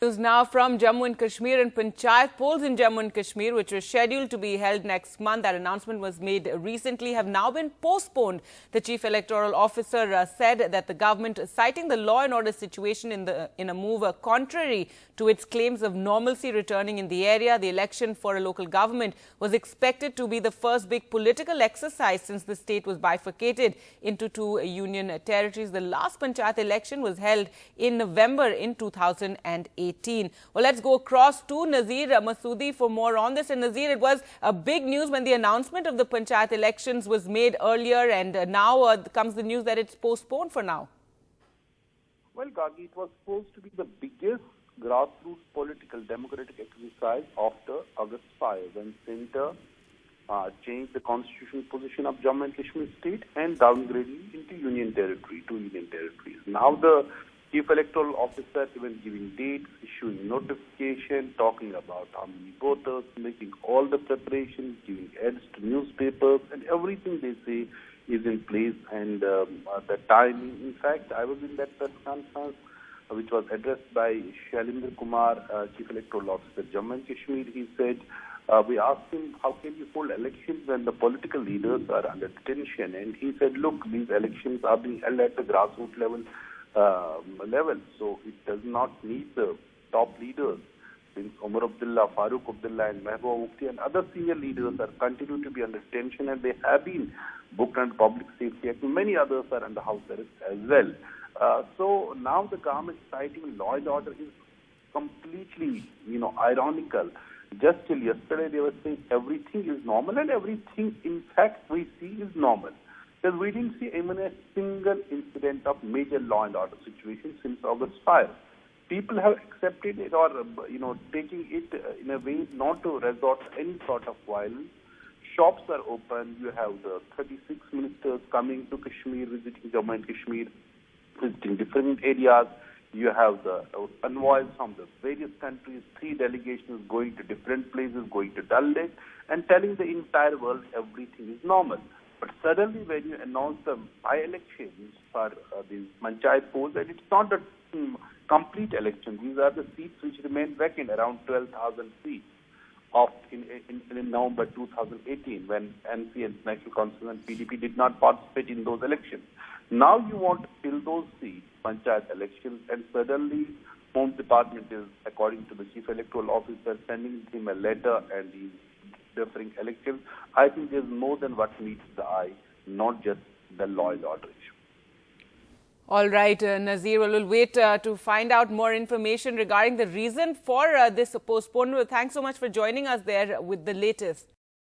News now from Jammu and Kashmir and Panchayat polls in Jammu and Kashmir, which were scheduled to be held next month. That announcement was made recently, have now been postponed. The Chief Electoral Officer said that the government, citing the law and order situation in a move contrary to its claims of normalcy returning in the area, the election for a local government was expected to be the first big political exercise since the state was bifurcated into two union territories. The last Panchayat election was held in November in 2008. Well, let's go across to Nazir Masoodi for more on this. And Nazir, it was a big news when the announcement of the Panchayat elections was made earlier, and now comes the news that it's postponed for now. Well, Gagi, it was supposed to be the biggest grassroots political democratic exercise after August 5, when Centre changed the constitutional position of Jammu and Kashmir state and downgraded into union territory, two union territories. Now the Chief Electoral Officer even giving dates, issuing notification, talking about how many voters, making all the preparations, giving ads to newspapers, and everything they say is in place. And the timing, in fact, I was in that press conference which was addressed by Shailendra Kumar, Chief Electoral Officer, Jammu and Kashmir. He said, we asked him, how can you hold elections when the political leaders are under detention? And he said, look, these elections are being held at the grassroots level, so it does not need the top leaders. Since Umar Abdullah, Farooq Abdullah and Mehbooba Mufti and other senior leaders are continuing to be under detention, and they have been booked under Public Safety Act. Many others are under house arrest as well. So now the government citing law and order is completely, ironical. Just till yesterday they were saying everything is normal, and everything in fact we see is normal. Because we didn't see even a single incident of major law and order situation since August 5. People have accepted it, or taking it in a way not to resort to any sort of violence. Shops are open. You have the 36 ministers coming to Kashmir, visiting Jammu and Kashmir, visiting different areas. You have the envoys from the various countries, 3 delegations going to different places, going to Dal Lake, and telling the entire world everything is normal. But suddenly when you announce the by-elections for these Panchayat polls, and it's not a complete election. These are the seats which remain vacant, around 12,000 seats in November 2018, when NC and National Council and PDP did not participate in those elections. Now you want to fill those seats, Panchayat elections, and suddenly Home Department is, according to the Chief Electoral Officer, sending him a letter and he's deferring elections. I think there's more than what meets the eye, not just the law and order issue. All right, Nazir, we'll wait to find out more information regarding the reason for this postponement. Thanks so much for joining us there with the latest.